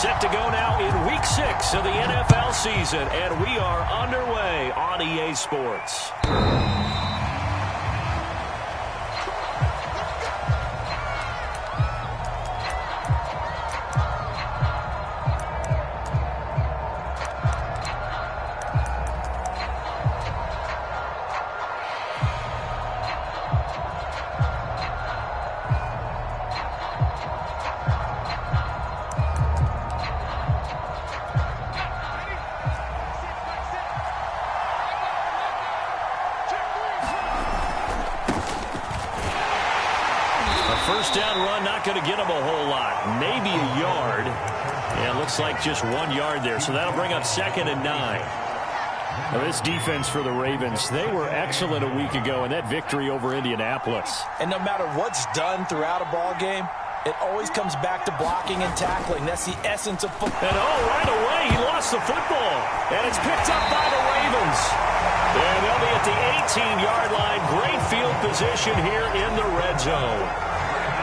Set to go now in Week 6 of the NFL season, and we are underway on EA Sports. First down run, not going to get him a whole lot. Maybe a yard. And it looks like just 1 yard there. So that'll bring up 2nd and 9. Now this defense for the Ravens, they were excellent a week ago in that victory over Indianapolis. And no matter what's done throughout a ball game, it always comes back to blocking and tackling. That's the essence of football. And right away, he lost the football. And it's picked up by the Ravens. And they'll be at the 18-yard line. Great field position here in the red zone.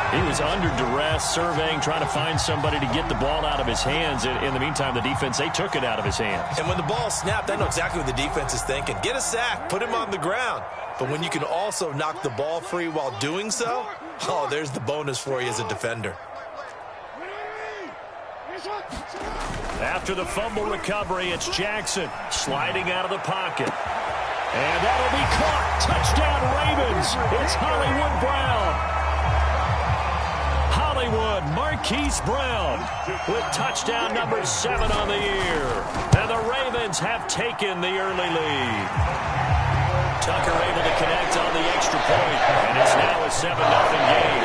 He was under duress, surveying, trying to find somebody to get the ball out of his hands. In the meantime, the defense, they took it out of his hands. And when the ball snapped, I know exactly what the defense is thinking. Get a sack, put him on the ground. But when you can also knock the ball free while doing so, oh, there's the bonus for you as a defender. After the fumble recovery, it's Jackson sliding out of the pocket. And that'll be caught. Touchdown, Ravens. It's Hollywood Brown. Hollywood Marquise Brown with touchdown number 7 on the year. And the Ravens have taken the early lead. Tucker able to connect on the extra point, and it's now a 7-0 game.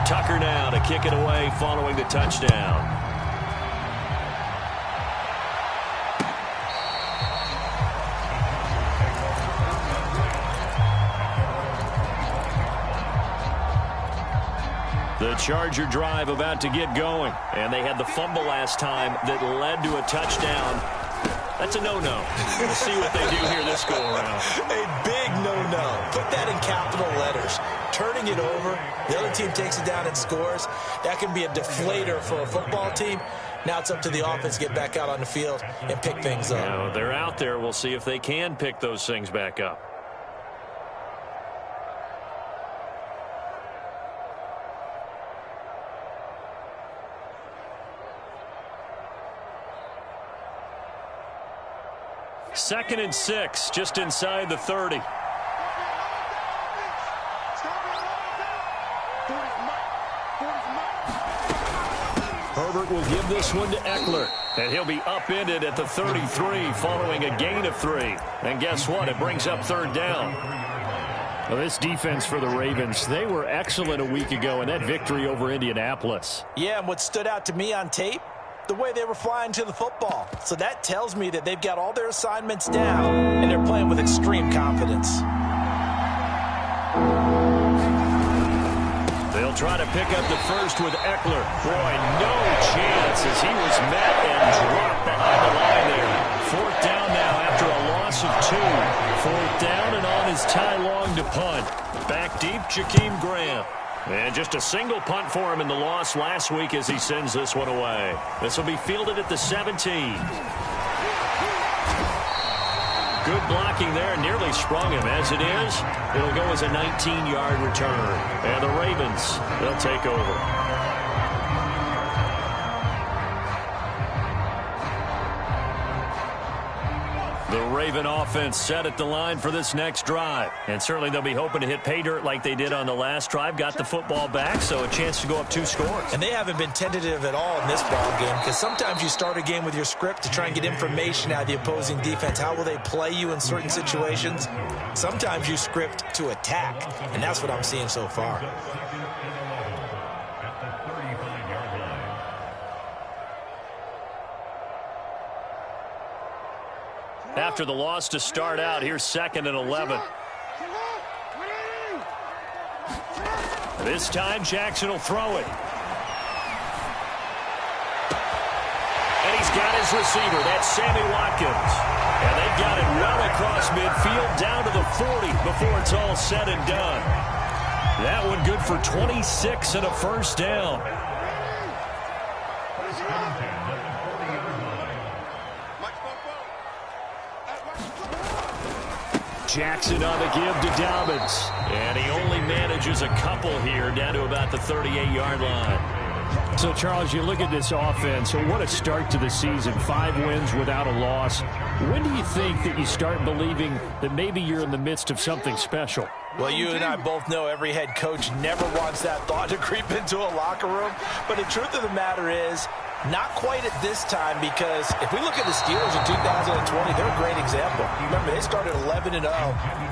Tucker now to kick it away following the touchdown. The Charger drive about to get going. And they had the fumble last time that led to a touchdown. That's a no-no. We'll see what they do here this go-around. A big no-no. Put that in capital letters. Turning it over, the other team takes it down and scores. That can be a deflator for a football team. Now it's up to the offense to get back out on the field and pick things up. Now, they're out there. We'll see if they can pick those things back up. Second and 6, just inside the 30. Herbert will give this one to Eckler. And he'll be upended at the 33 following a gain of 3. And guess what? It brings up 3rd down. Well, this defense for the Ravens, they were excellent a week ago in that victory over Indianapolis. Yeah, and what stood out to me on tape, the way they were flying to the football. So that tells me that they've got all their assignments down, and they're playing with extreme confidence. They'll try to pick up the first with Eckler. Boy, no chance as he was met and dropped behind the line there. 4th down now after a loss of 2. 4th down and on his Ty Long to punt. Back deep, Jakeem Graham. And just a single punt for him in the loss last week as he sends this one away. This will be fielded at the 17. Good blocking there, nearly sprung him. As it is, it'll go as a 19-yard return. And the Ravens, they'll take over. The Raven offense set at the line for this next drive. And certainly they'll be hoping to hit pay dirt like they did on the last drive. Got the football back, so a chance to go up 2 scores. And they haven't been tentative at all in this ball game, because sometimes you start a game with your script to try and get information out of the opposing defense. How will they play you in certain situations? Sometimes you script to attack, and that's what I'm seeing so far. After the loss to start out, here's 2nd and 11. This time, Jackson will throw it. And he's got his his receiver. That's Sammy Watkins. And they've got it well across midfield down to the 40 before it's all said and done. That one good for 26 and a first down. Jackson on the give to Dobbins. And he only manages a couple here down to about the 38-yard line. So, Charles, you look at this offense, so what a start to the season. 5 wins without a loss. When do you think that you start believing that maybe you're in the midst of something special? Well, you and I both know every head coach never wants that thought to creep into a locker room. But the truth of the matter is, not quite at this time, because if we look at the Steelers in 2020, they're a great example. Remember, they started 11-0,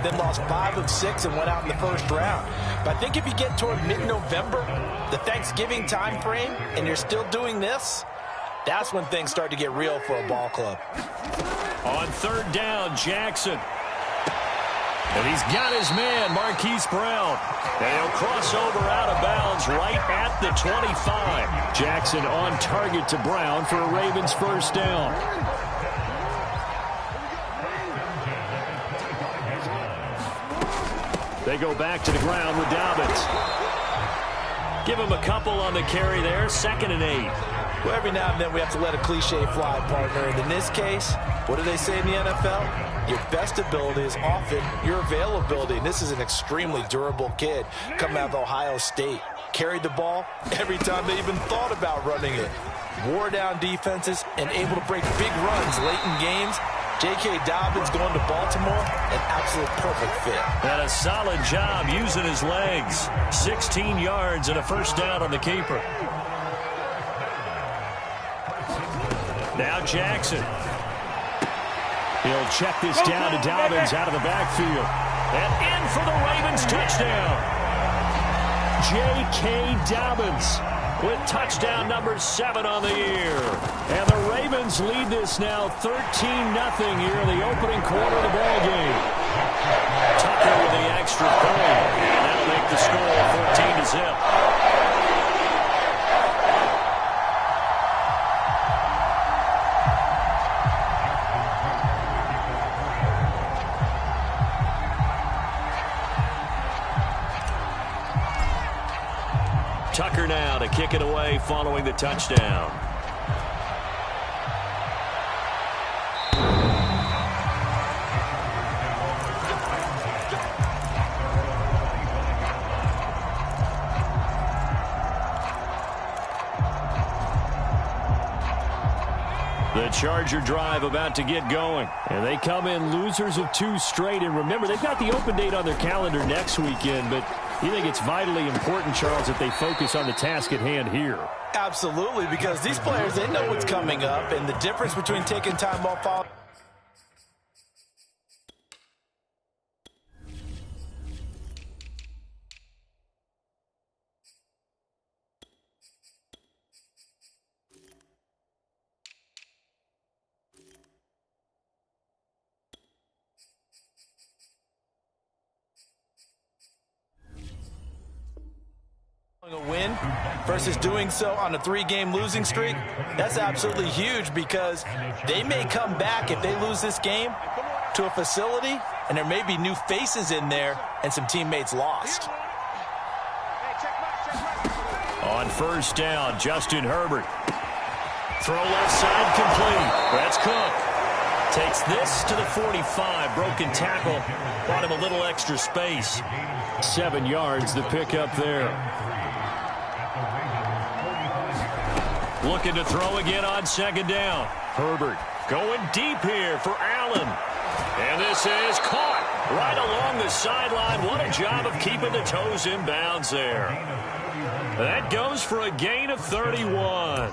then lost 5 of 6 and went out in the first round. But I think if you get toward mid-November, the Thanksgiving time frame, and you're still doing this, that's when things start to get real for a ball club. On third down, Jackson. And he's got his man, Marquise Brown. And he'll cross over out of bounds right at the 25. Jackson on target to Brown for a Ravens first down. They go back to the ground with Dobbins. Give him a couple on the carry there, 2nd and 8. Well, every now and then we have to let a cliche fly, partner. And in this case, what do they say in the NFL? Your best ability is often your availability. And this is an extremely durable kid coming out of Ohio State. Carried the ball every time they even thought about running it. Wore down defenses and able to break big runs late in games. J.K. Dobbins going to Baltimore, an absolute perfect fit. And a solid job using his legs. 16 yards and a first down on the keeper. Now Jackson. He'll check this down to Dobbins out of the backfield. And in for the Ravens touchdown. J.K. Dobbins with touchdown number 7 on the year. And the Ravens lead this now 13-0 here in the opening quarter of the ball game. Tucker with the extra point. And that'll make the score 14-0. Tucker now to kick it away following the touchdown. The Charger drive about to get going. And they come in losers of 2 straight. And remember, they've got the open date on their calendar next weekend, but you think it's vitally important, Charles, that they focus on the task at hand here? Absolutely, because these players, they know what's coming up, and the difference between taking time off. A win versus doing so on a 3-game losing streak, that's absolutely huge, because they may come back if they lose this game to a facility and there may be new faces in there and some teammates lost. On first down, Justin Herbert. Throw left side complete. That's Cook. Takes this to the 45. Broken tackle. Bought him a little extra space. 7 yards the pickup there. Looking to throw again on second down. Herbert going deep here for Allen. And this is caught right along the sideline. What a job of keeping the toes in bounds there. That goes for a gain of 31.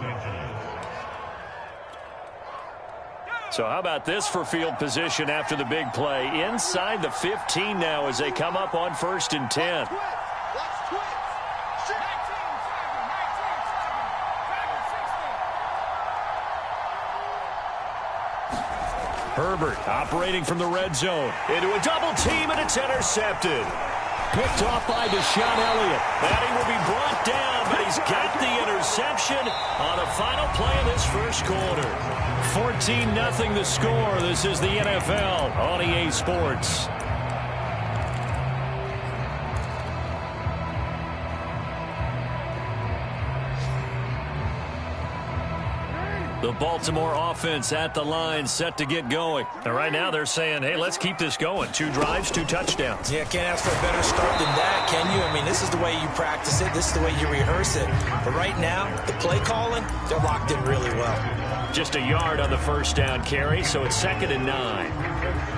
So how about this for field position after the big play? Inside the 15 now as they come up on 1st and 10. Herbert operating from the red zone into a double team, and it's intercepted. Picked off by Deshaun Elliott. And he will be brought down, but he's got the interception on the final play of this first quarter. 14-0 the score. This is the NFL on EA Sports. The Baltimore offense at the line, set to get going. And right now they're saying, hey, let's keep this going. 2 drives, 2 touchdowns. Yeah, can't ask for a better start than that, can you? I mean, this is the way you practice it. This is the way you rehearse it. But right now, the play calling, they're locked in really well. Just a yard on the first down carry, so it's 2nd and 9.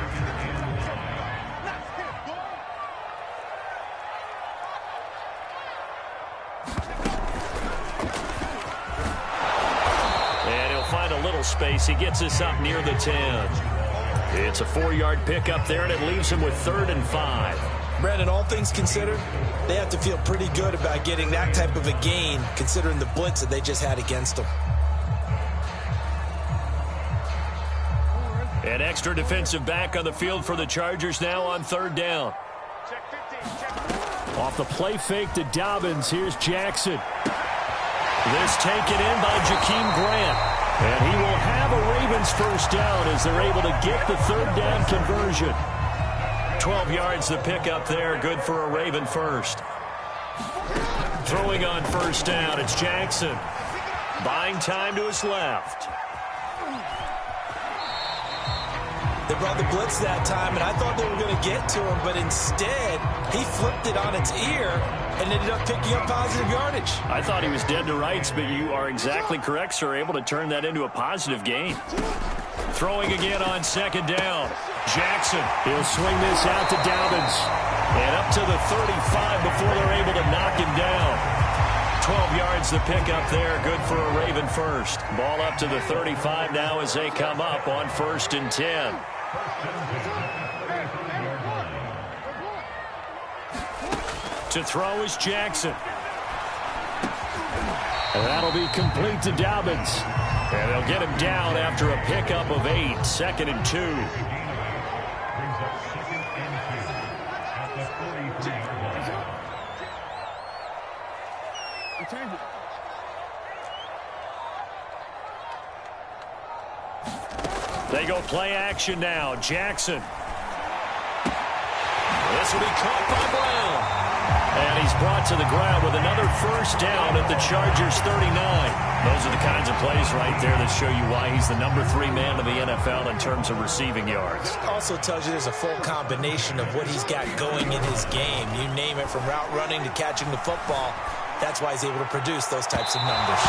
Space. He gets us up near the 10. It's a 4-yard pickup there, and it leaves him with 3rd and 5. Brandon, all things considered, they have to feel pretty good about getting that type of a gain, considering the blitz that they just had against them. An extra defensive back on the field for the Chargers now on 3rd down. Off the play fake to Dobbins, here's Jackson. This taken in by Jakeem Grant. And he will have a Ravens first down as they're able to get the 3rd down conversion. 12 yards the pickup there, good for a Raven first. Throwing on first down, it's Jackson. Buying time to his left. They brought the blitz that time, and I thought they were going to get to him, but instead, he flipped it on its ear and ended up picking up positive yardage. I thought he was dead to rights, but you are exactly correct, sir. Able to turn that into a positive gain. Throwing again on 2nd down. Jackson, he'll swing this out to Dobbins. And up to the 35 before they're able to knock him down. 12 yards the pickup there, good for a Raven first. Ball up to the 35 now as they come up on 1st and 10. To throw is Jackson. And that'll be complete to Dobbins. And they'll get him down after a pickup of 8, 2nd and 2. They go play action now. Jackson. This will be caught by Brown. And he's brought to the ground with another first down at the Chargers 39. Those are the kinds of plays right there that show you why he's the number 3 man of the NFL in terms of receiving yards. Also tells you there's a full combination of what he's got going in his game. You name it, from route running to catching the football. That's why he's able to produce those types of numbers.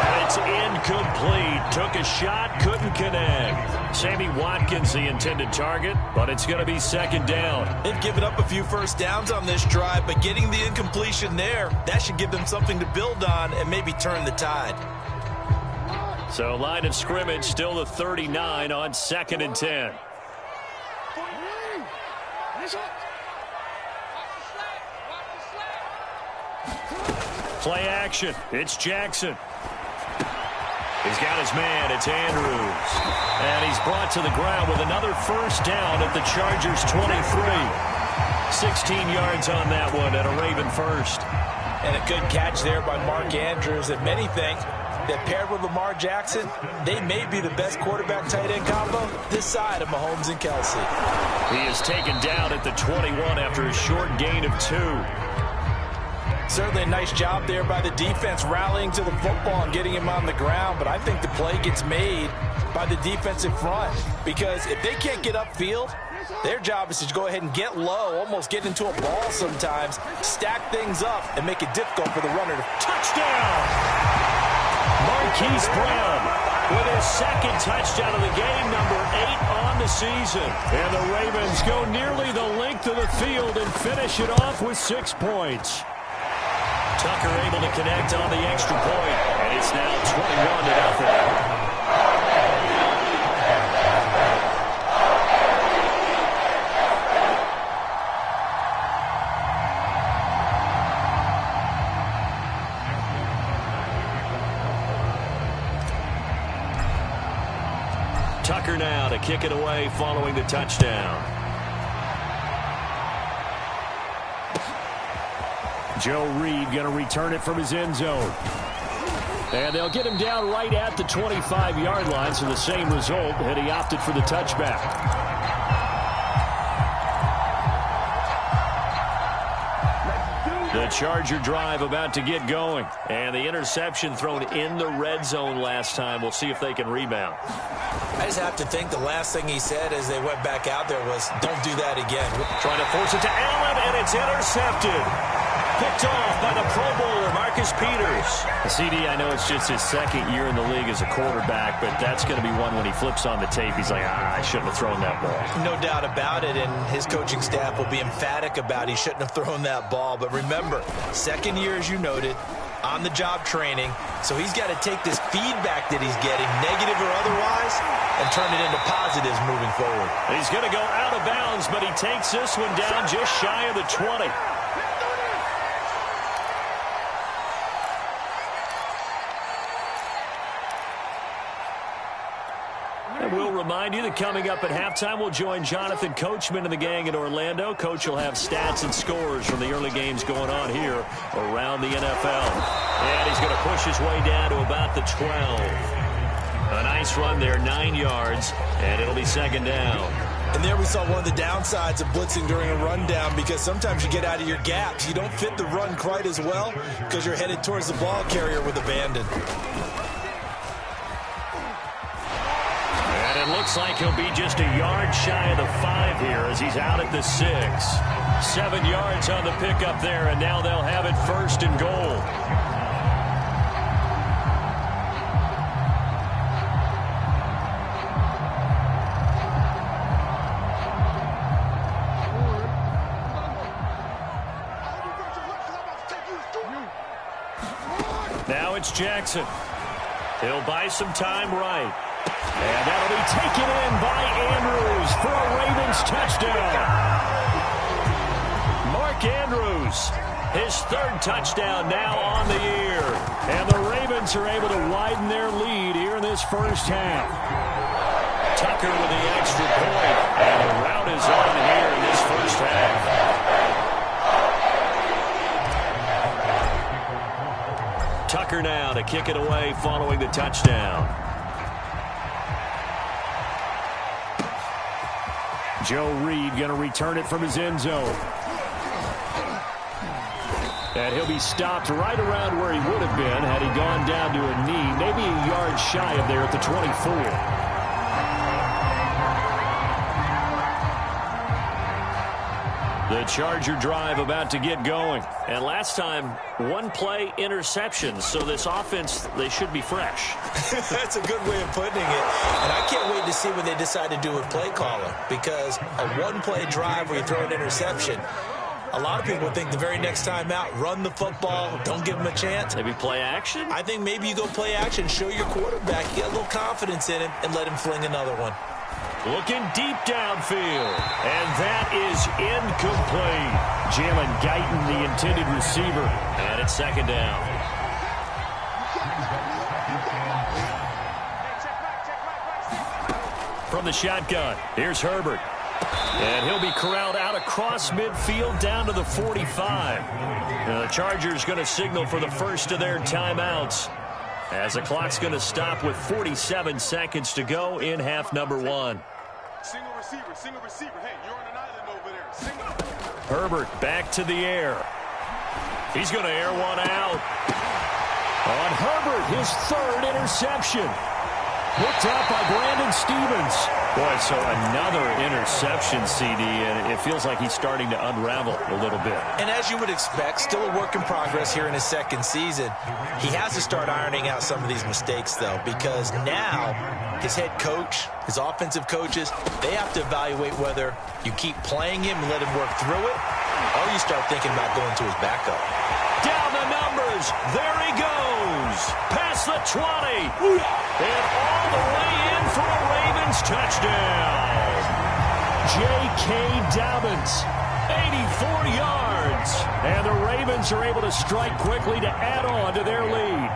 And it's incomplete. Took a shot, couldn't connect. Sammy Watkins, the intended target, but it's going to be 2nd down. They've given up a few first downs on this drive, but getting the incompletion there, that should give them something to build on and maybe turn the tide. So line of scrimmage, still the 39 on 2nd and 10. Play action. It's Jackson. He's got his man. It's Andrews. And he's brought to the ground with another first down at the Chargers 23. 16 yards on that one at a Raven first. And a good catch there by Mark Andrews. And many think that paired with Lamar Jackson, they may be the best quarterback tight end combo this side of Mahomes and Kelsey. He is taken down at the 21 after a short gain of 2. Certainly a nice job there by the defense rallying to the football and getting him on the ground, but I think the play gets made by the defensive front, because if they can't get upfield, their job is to go ahead and get low, almost get into a ball sometimes, stack things up, and make it difficult for the runner to touchdown. Marquise Brown with his 2nd touchdown of the game, number 8 on the season. And the Ravens go nearly the length of the field and finish it off with 6 points. Tucker able to connect on the extra point, and it's now 21-0. Tucker now to kick it away following the touchdown. Joe Reed going to return it from his end zone. And they'll get him down right at the 25-yard line, so the same result, and he opted for the touchback. The Charger drive about to get going. And the interception thrown in the red zone last time. We'll see if they can rebound. I just have to think the last thing he said as they went back out there was, don't do that again. Trying to force it to Allen, and it's intercepted. Picked off by the Pro Bowler, Marcus Peters. CD, I know it's just his second year in the league as a quarterback, but that's going to be one when he flips on the tape. He's like, I shouldn't have thrown that ball. No doubt about it, and his coaching staff will be emphatic about he shouldn't have thrown that ball. But remember, second year, as you noted, on-the-job training, so he's got to take this feedback that he's getting, negative or otherwise, and turn it into positives moving forward. He's going to go out of bounds, but he takes this one down just shy of the 20. And we'll remind you that coming up at halftime, we'll join Jonathan Coachman and the gang in Orlando. Coach will have stats and scores from the early games going on here around the NFL. And he's going to push his way down to about the 12. A nice run there, 9 yards, and it'll be second down. And there we saw one of the downsides of blitzing during a rundown, because sometimes you get out of your gaps. You don't fit the run quite as well because you're headed towards the ball carrier with abandon. And it looks like he'll be just a yard shy of the 5 here as he's out at the 6. 7 yards on the pickup there, and now they'll have it first and goal. Now it's Jackson. He'll buy some time right. And that'll be taken in by Andrews for a Ravens touchdown. Mark Andrews, his 3rd touchdown now on the year. And the Ravens are able to widen their lead here in this first half. Tucker with the extra point. And the rout is on here in this first half. Tucker now to kick it away following the touchdown. Joe Reed going to return it from his end zone. And he'll be stopped right around where he would have been had he gone down to a knee, maybe a yard shy of there at the 24. The Charger drive about to get going. And last time, 1-play interceptions. So this offense, they should be fresh. That's a good way of putting it. And I can't wait to see what they decide to do with play calling. Because a 1-play drive where you throw an interception, a lot of people think the very next time out, run the football, don't give them a chance. Maybe play action? I think maybe you go play action, show your quarterback, get a little confidence in him, and let him fling another one. Looking deep downfield, and that is incomplete. Jalen Guyton, the intended receiver, and it's second down. From the shotgun, here's Herbert. And he'll be corralled out across midfield down to the 45. The Chargers going to signal for the first of their timeouts, as the clock's going to stop with 47 seconds to go in half number 1. Single receiver. Hey, you're on an island over there. Herbert back to the air. He's going to air one out. On Herbert, his 3rd interception. Picked up by Brandon Stevens. Boy, so another interception, CD, and it feels like he's starting to unravel a little bit. And as you would expect, still a work in progress here in his 2nd season. He has to start ironing out some of these mistakes, though, because now his head coach, his offensive coaches, they have to evaluate whether you keep playing him and let him work through it, or you start thinking about going to his backup. Down the numbers. There he goes. Past the 20. And all the way in for a Ravens touchdown. J.K. Dobbins, 84 yards. And the Ravens are able to strike quickly to add on to their lead.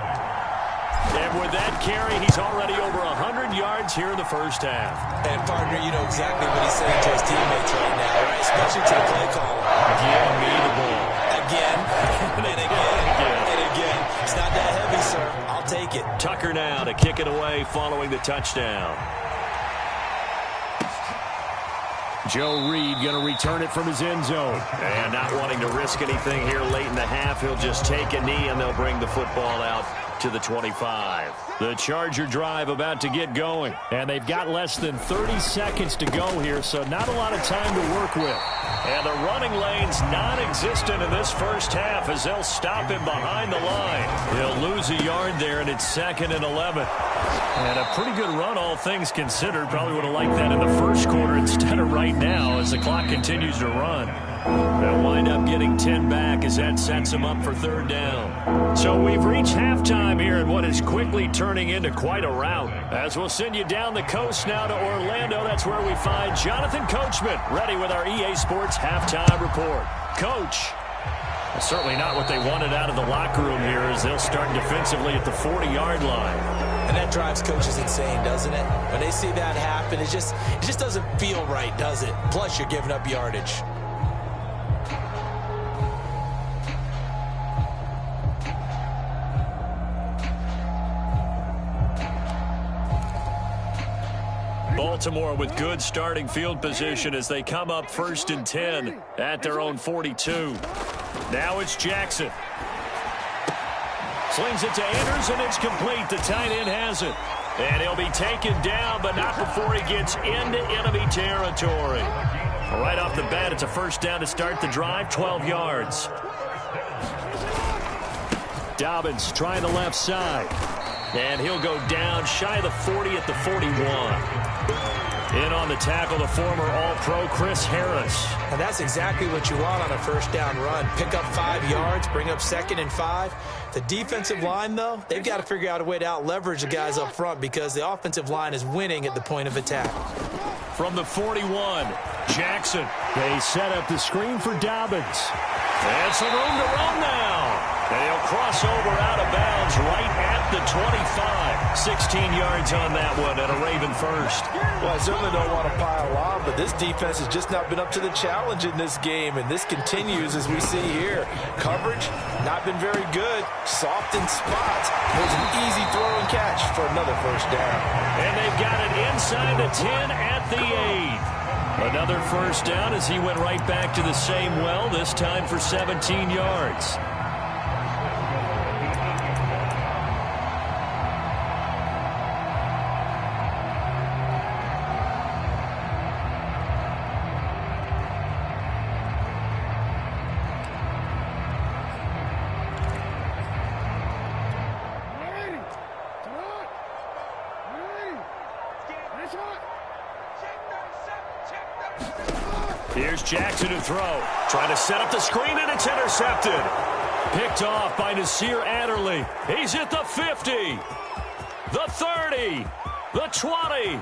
And with that carry, he's already over 100 yards here in the first half. And, partner, you know exactly what he's saying to his teammates right now, right? Especially to the play caller. Give me the ball. again, and again, and again. It's not that heavy, sir. I'll take it. Tucker now to kick it away following the touchdown. Joe Reed going to return it from his end zone. And not wanting to risk anything here late in the half, he'll just take a knee and they'll bring the football out to the 25. The Charger drive about to get going. And they've got less than 30 seconds to go here, so not a lot of time to work with. And the running lane's non-existent in this first half as they'll stop him behind the line. He'll lose a yard there, and it's 2nd and 11. And a pretty good run, all things considered. Probably would have liked that in the first quarter instead of right now as the clock continues to run. They'll wind up getting 10 back as that sets them up for 3rd down. So we've reached halftime here in what is quickly turning into quite a rout. As we'll send you down the coast now to Orlando, that's where we find Jonathan Coachman ready with our EA Sports Halftime Report. Coach. Well, certainly not what they wanted out of the locker room here as they'll start defensively at the 40-yard line. And that drives coaches insane, doesn't it? When they see that happen, it just doesn't feel right, does it? Plus, you're giving up yardage. Baltimore with good starting field position as they come up 1st and 10 at their own 42. Now it's Jackson. Slings it to Anders, and it's complete. The tight end has it. And he'll be taken down, but not before he gets into enemy territory. Right off the bat, it's a 1st down to start the drive, 12 yards. Dobbins trying the left side. And he'll go down shy of the 40 at the 41. In on the tackle, the former All-Pro Chris Harris. And that's exactly what you want on a 1st down run. Pick up 5 yards, bring up 2nd and 5. The defensive line, though, they've got to figure out a way to out-leverage the guys up front because the offensive line is winning at the point of attack. From the 41, Jackson. They set up the screen for Dobbins. And some room to run now. And he'll cross over out of bounds right at the 25. 16 yards on that one and a Raven first. Well, I certainly don't want to pile on, but this defense has just not been up to the challenge in this game, and this continues as we see here. Coverage, not been very good. Soft in spots. There's an easy throw and catch for another 1st down. And they've got it inside the 10 at the 8. Another 1st down as he went right back to the same well, this time for 17 yards. Here's Jackson to throw. Trying to set up the screen, and it's intercepted. Picked off by Nasir Adderley. He's at the 50, the 30, the 20.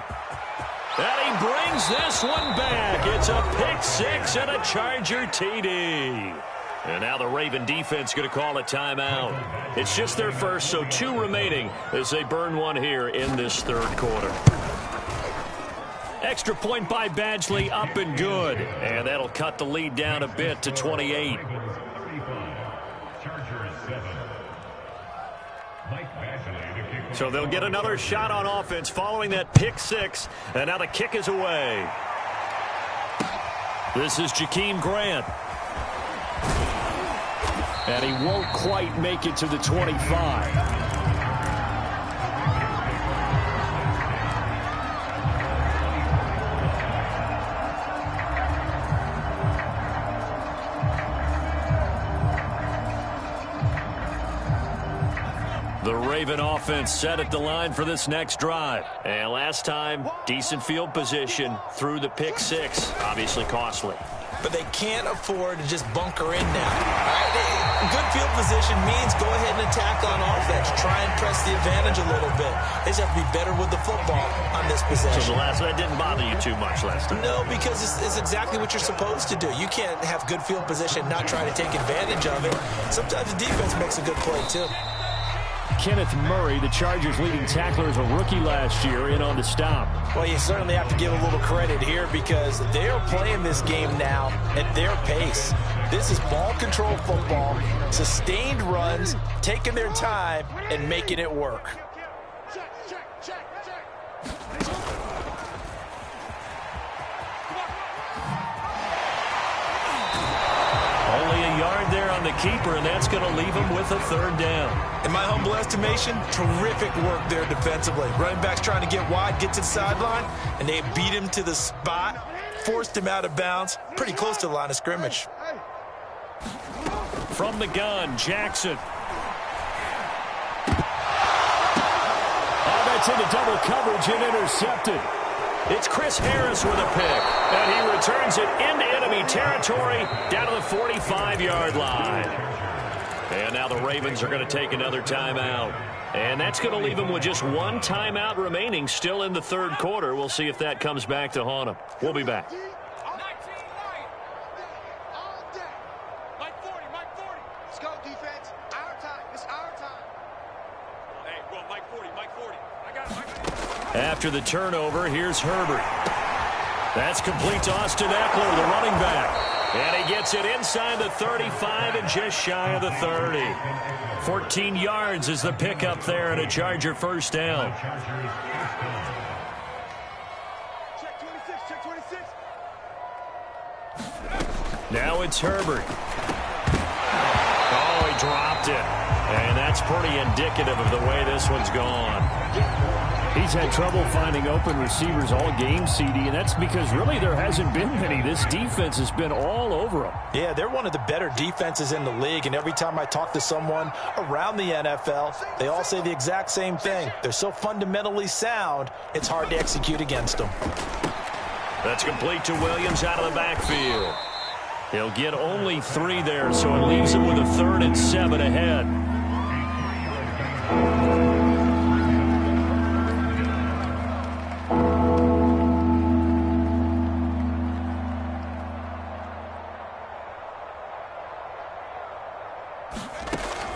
And he brings this one back. It's a pick 6 and a Charger TD. And now the Raven defense going to call a timeout. It's just their first, so 2 remaining as they burn one here in this 3rd quarter. Extra point by Badgley, up and good. And that'll cut the lead down a bit to 28. So they'll get another shot on offense following that pick 6. And now the kick is away. This is Jakeem Grant. And he won't quite make it to the 25. The Raven offense set at the line for this next drive. And last time, decent field position through the pick 6. Obviously costly. But they can't afford to just bunker in now. All right? Good field position means go ahead and attack on offense. Try and press the advantage a little bit. They just have to be better with the football on this possession. So that didn't bother you too much last time? No, because it's exactly what you're supposed to do. You can't have good field position and not try to take advantage of it. Sometimes the defense makes a good play, too. Kenneth Murray, the Chargers' leading tackler, as a rookie last year, in on the stop. Well, you certainly have to give a little credit here because they're playing this game now at their pace. This is ball control football, sustained runs, taking their time, and making it work. Only a yard there on the keeper, and that's going to leave him with a third down. In my humble estimation, terrific work there defensively. Running back's trying to get wide, get to the sideline, and they beat him to the spot, forced him out of bounds, pretty close to the line of scrimmage. From the gun, Jackson. Oh, that's into double coverage and intercepted. It's Chris Harris with a pick, and he returns it into enemy territory down to the 45-yard line. And now the Ravens are going to take another timeout. And that's going to leave them with just one timeout remaining still in the third quarter. We'll see if that comes back to haunt them. We'll be back. After the turnover, here's Herbert. That's complete to Austin Eckler, the running back. And he gets it inside the 35 and just shy of the 30. 14 yards is the pickup there and a Charger first down. Check 26, check 26. Now it's Herbert. Oh, he dropped it. And that's pretty indicative of the way this one's gone. He's had trouble finding open receivers all game, CD, and that's because really there hasn't been many. This defense has been all over him. Yeah, they're one of the better defenses in the league, and every time I talk to someone around the NFL, they all say the exact same thing. They're so fundamentally sound, it's hard to execute against them. That's complete to Williams out of the backfield. He'll get only 3 there, so it leaves him with a 3rd and 7 ahead.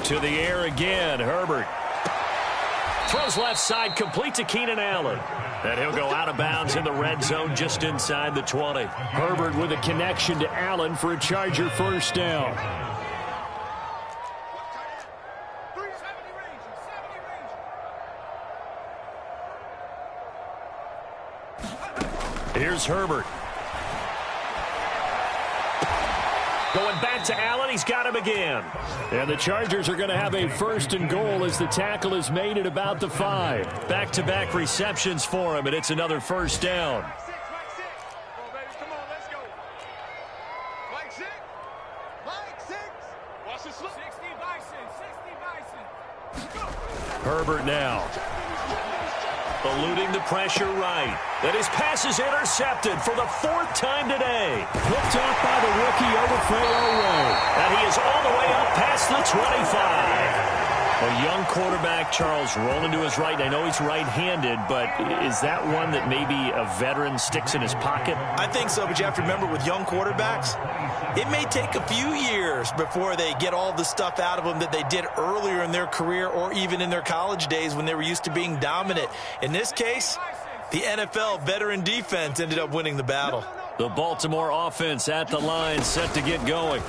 To the air again, Herbert. Throws left side, complete to Keenan Allen. And he'll go out of bounds in the red zone just inside the 20. Herbert with a connection to Allen for a Charger first down. Here's Herbert. Going back to Allen, he's got him again. And the Chargers are going to have a 1st and goal as the tackle is made at about the 5. Back-to-back receptions for him, and it's another first down. Come on, let's go. Mike 6. Mike 6. Watch the slope. 60 Bison. Herbert now. Eluding the pressure right. Then his pass is intercepted for the 4th time today. Picked off by the rookie Odefeo. And he is all the way up past the 25. A young quarterback, Charles, rolling to his right. I know he's right-handed, but is that one that maybe a veteran sticks in his pocket? I think so, but you have to remember with young quarterbacks, it may take a few years before they get all the stuff out of them that they did earlier in their career or even in their college days when they were used to being dominant. In this case, the NFL veteran defense ended up winning the battle. The Baltimore offense at the line, set to get going.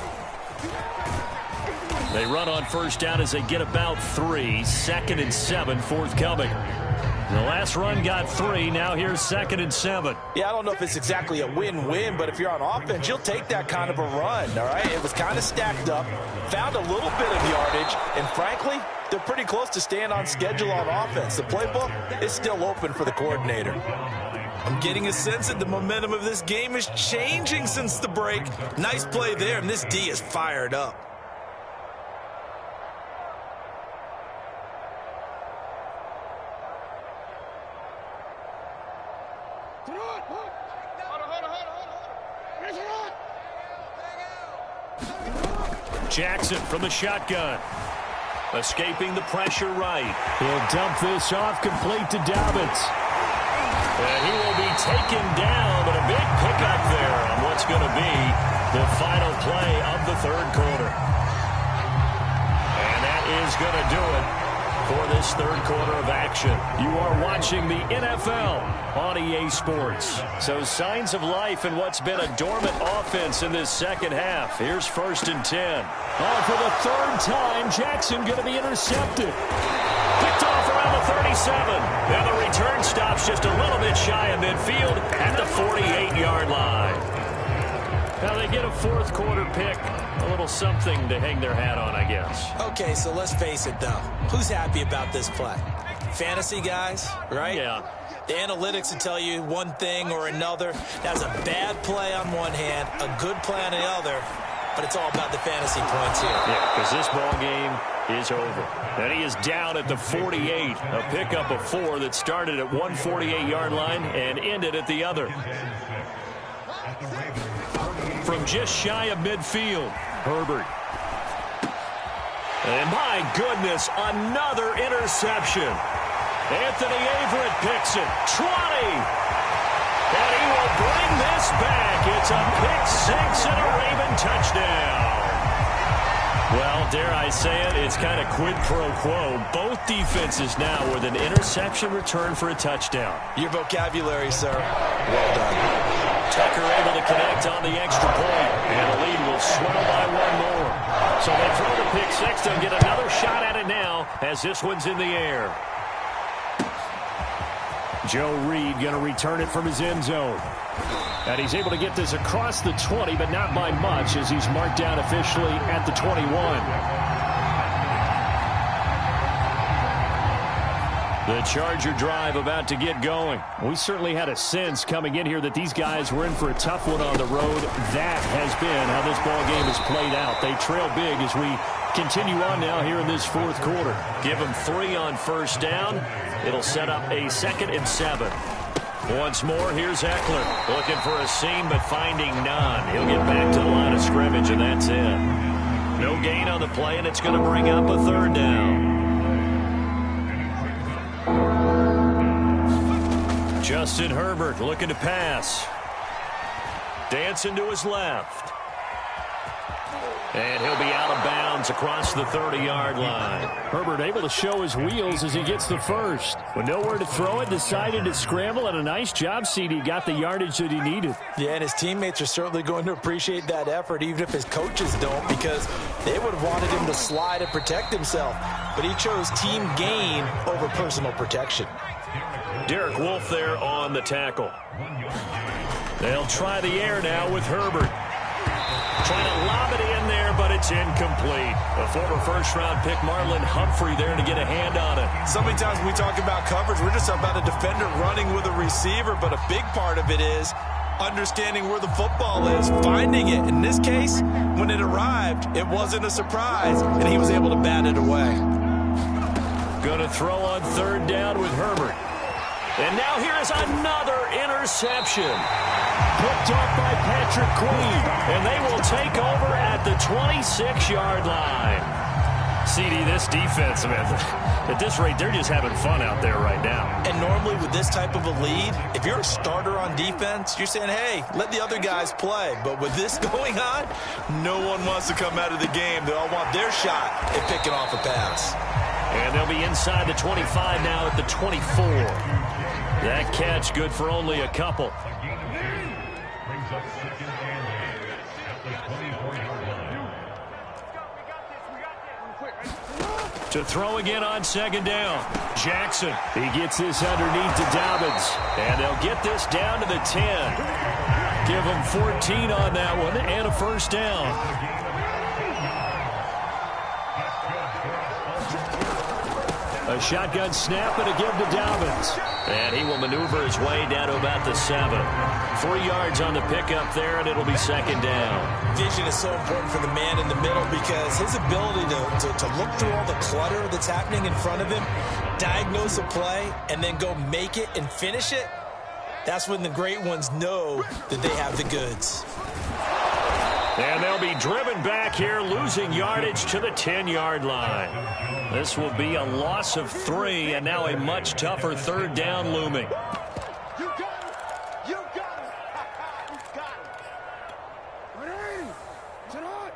They run on first down as they get about 3. 2nd and 7 forthcoming. The last run got 3. Now here's 2nd and 7. Yeah, I don't know if it's exactly a win-win, but if you're on offense, you'll take that kind of a run, all right? It was kind of stacked up, found a little bit of yardage, and frankly, they're pretty close to staying on schedule on offense. The playbook is still open for the coordinator. I'm getting a sense that the momentum of this game is changing since the break. Nice play there, and this D is fired up. Jackson from the shotgun. Escaping the pressure right. He'll dump this off complete to Dobbins. And he will be taken down, but a big pickup there on what's going to be the final play of the third quarter. And that is going to do it for this third quarter of action. You are watching the NFL on EA Sports. So signs of life in what's been a dormant offense in this second half. Here's 1st and 10. Oh, for the third time, Jackson going to be intercepted. Picked off around the 37. And the return stops just a little bit shy of midfield at the 48-yard line. Now they get a fourth quarter pick. A little something to hang their hat on, I guess. Okay, so let's face it, though. Who's happy about this play? Fantasy guys, right? Yeah. The analytics will tell you one thing or another. That's a bad play on one hand, a good play on the other, but it's all about the fantasy points here. Yeah, because this ball game is over. And he is down at the 48. A pickup of 4 that started at one 48-yard line and ended at the other. From just shy of midfield, Herbert. And my goodness, another interception. Anthony Averett picks it. 20. And he will bring this back. It's a pick 6 and a Raven touchdown. Well, dare I say it, it's kind of quid pro quo. Both defenses now with an interception return for a touchdown. Your vocabulary, sir. Well done. Tucker able to connect on the extra point, and the lead will swell by 1 more. So they throw the pick 6. They'll get another shot at it now as this one's in the air. Joe Reed going to return it from his end zone. And he's able to get this across the 20, but not by much as he's marked down officially at the 21. The Charger drive about to get going. We certainly had a sense coming in here that these guys were in for a tough one on the road. That has been how this ball game has played out. They trail big as we continue on now here in this fourth quarter. Give them 3 on first down. It'll set up a 2nd and 7. Once more, here's Eckler. Looking for a seam, but finding none. He'll get back to the line of scrimmage, and that's it. No gain on the play, and it's going to bring up a 3rd down. Justin Herbert looking to pass. Dancing to his left. And he'll be out of bounds across the 30-yard line. Herbert able to show his wheels as he gets the first. With nowhere to throw it, decided to scramble, and a nice job, CD. Got the yardage that he needed. Yeah, and his teammates are certainly going to appreciate that effort, even if his coaches don't, because they would have wanted him to slide and protect himself. But he chose team gain over personal protection. Derek Wolfe there on the tackle. They'll try the air now with Herbert. Trying to lob it in there, but it's incomplete. A former first-round pick, Marlon Humphrey, there to get a hand on it. So many times when we talk about coverage, we're just about a defender running with a receiver, but a big part of it is understanding where the football is, finding it. In this case, when it arrived, it wasn't a surprise, and he was able to bat it away. Going to throw on 3rd down with Herbert. And now here is another interception. Picked up by Patrick Queen. And they will take over at the 26-yard line. CD, this defense, man, at this rate, they're just having fun out there right now. And normally with this type of a lead, if you're a starter on defense, you're saying, hey, let the other guys play. But with this going on, no one wants to come out of the game. They all want their shot at picking off a pass. And they'll be inside the 25 now at the 24. That catch good for only a couple. To throw again on 2nd down. Jackson. He gets this underneath to Dobbins. And they'll get this down to the 10. Give them 14 on that one and a 1st down. A shotgun snap and a give to Dobbins. And he will maneuver his way down to about the 7. 3 yards on the pickup there, and it'll be 2nd down. Vision is so important for the man in the middle because his ability to look through all the clutter that's happening in front of him, diagnose a play, and then go make it and finish it, that's when the great ones know that they have the goods. And they'll be driven back here, losing yardage to the 10-yard line. This will be a loss of 3, and now a much tougher 3rd down looming. You got it! You got it! You got it! Ready! Tonight!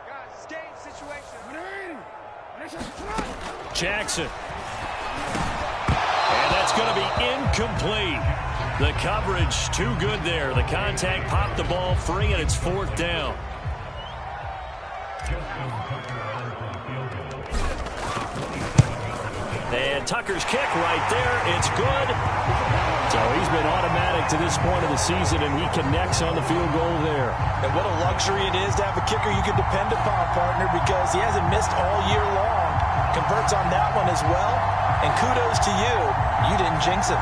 Guys, it's game situation. Ready! Jackson. And that's going to be incomplete. The coverage too good there. The contact popped the ball free, and it's 4th down. And Tucker's kick right there. It's good. So he's been automatic to this point of the season, and he connects on the field goal there. And what a luxury it is to have a kicker you can depend upon, partner, because he hasn't missed all year long. Converts on that one as well. And kudos to you. You didn't jinx him.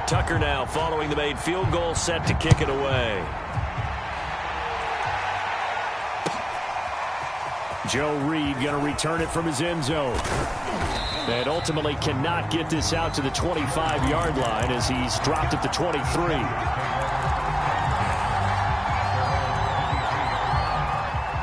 Tucker now following the made field goal, set to kick it away. Joe Reed going to return it from his end zone. And ultimately cannot get this out to the 25-yard line as he's dropped at the 23.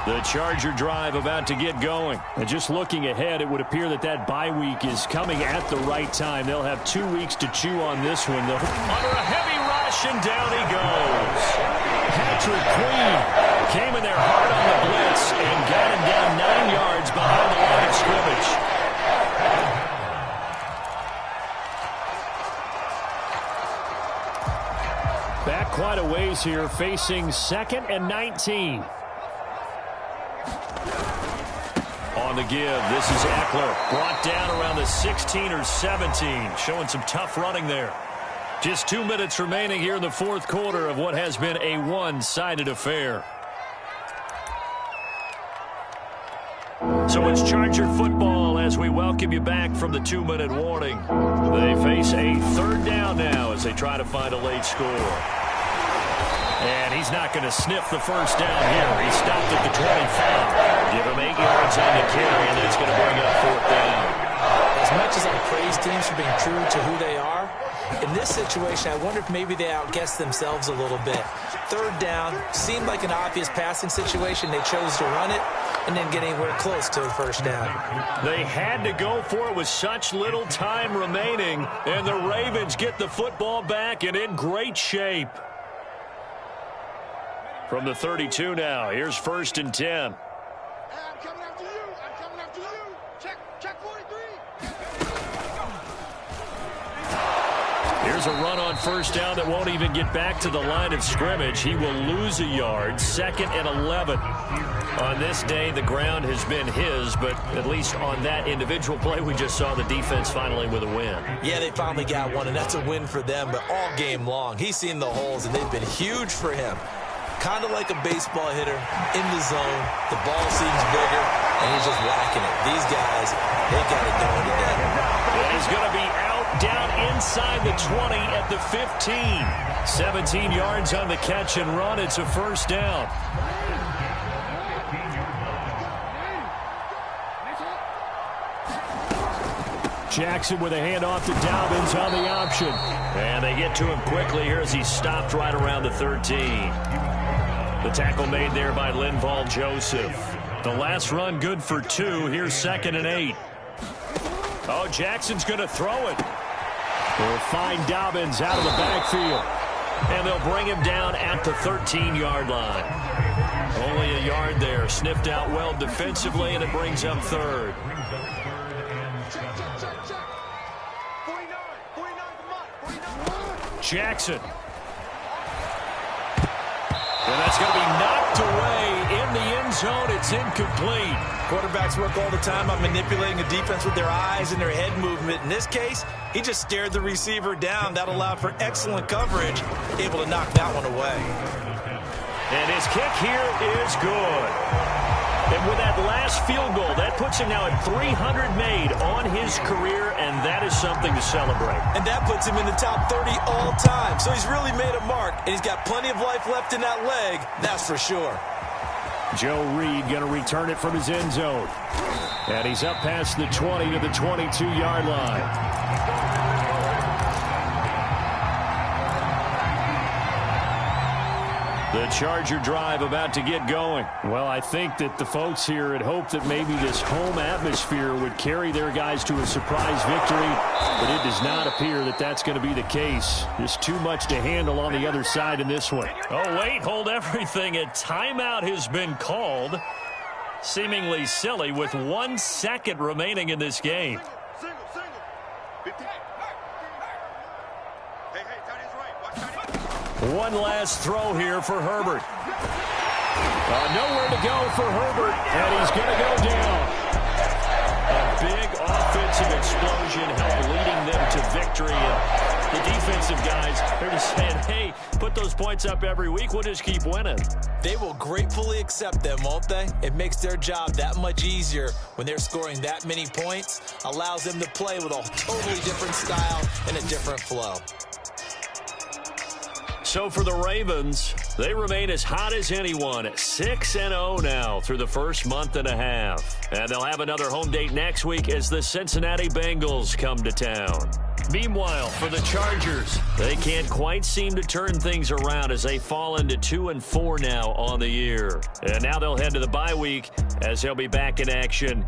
The Charger drive about to get going. And just looking ahead, it would appear that that bye week is coming at the right time. They'll have 2 weeks to chew on this one. Under a heavy rush, and down he goes. Patrick Queen came in there hard on the blitz and got him down 9 yards behind the line of scrimmage. Back quite a ways here, facing 2nd and 19. On the give, this is Eckler. Brought down around the 16 or 17. Showing some tough running there. Just 2 minutes remaining here in the 4th quarter of what has been a one-sided affair. So it's Charger football as we welcome you back from the 2-minute warning. They face a 3rd down now as they try to find a late score. And he's not going to sniff the first down here. He stopped at the 25. Give him 8 yards on the carry, and that's going to bring up 4th down. As much as I praise teams for being true to who they are, in this situation, I wonder if maybe they outguessed themselves a little bit. 3rd down seemed like an obvious passing situation. They chose to run it and didn't get anywhere close to a first down. They had to go for it with such little time remaining, and the Ravens get the football back and in great shape. From the 32 now, here's 1st and 10. I'm coming after you. I'm coming after you. Check 43. Here's a run on 1st down that won't even get back to the line of scrimmage. He will lose a yard. 2nd and 11. On this day, the ground has been his, but at least on that individual play, we just saw the defense finally with a win. Yeah, they finally got one, and that's a win for them, but all game long, he's seen the holes, and they've been huge for him. Kind of like a baseball hitter in the zone. The ball seems bigger, and he's just whacking it. These guys, they got it going today. He's going to be out down inside the 20 at the 15. 17 yards on the catch and run. It's a 1st down. Jackson with a handoff to Dobbins on the option. And they get to him quickly here as he's stopped right around the 13. The tackle made there by Linval Joseph. The last run good for 2. Here's 2nd and 8. Oh, Jackson's going to throw it. They'll find Dobbins out of the backfield. And they'll bring him down at the 13-yard line. Only a yard there. Sniffed out well defensively, and it brings up 3rd. Check. 49, come on. Jackson. And that's going to be knocked away in the end zone. It's incomplete. Quarterbacks work all the time on manipulating a defense with their eyes and their head movement. In this case, he just stared the receiver down. That allowed for excellent coverage, able to knock that one away. And his kick here is good. And with that last field goal, that puts him now at 300 made on his career, and that is something to celebrate. And that puts him in the top 30 all time. So he's really made a mark, and he's got plenty of life left in that leg, that's for sure. Joe Reed going to return it from his end zone. And he's up past the 20 to the 22-yard line. The Charger drive about to get going. Well, I think that the folks here had hoped that maybe this home atmosphere would carry their guys to a surprise victory, but it does not appear that that's going to be the case. Just too much to handle on the other side in this one. Oh, wait, hold everything. A timeout has been called. Seemingly silly with 1 second remaining in this game. Single. 15. Hey, tight end's right. Watch tight end. One last throw here for Herbert. Nowhere to go for Herbert, and he's going to go down. A big offensive explosion helped leading them to victory. And the defensive guys, they're just saying, hey, put those points up every week. We'll just keep winning. They will gratefully accept them, won't they? It makes their job that much easier when they're scoring that many points. Allows them to play with a totally different style and a different flow. So for the Ravens, they remain as hot as anyone at 6-0 now through the first month and a half. And they'll have another home date next week as the Cincinnati Bengals come to town. Meanwhile, for the Chargers, they can't quite seem to turn things around as they fall into 2-4 now on the year. And now they'll head to the bye week as they'll be back in action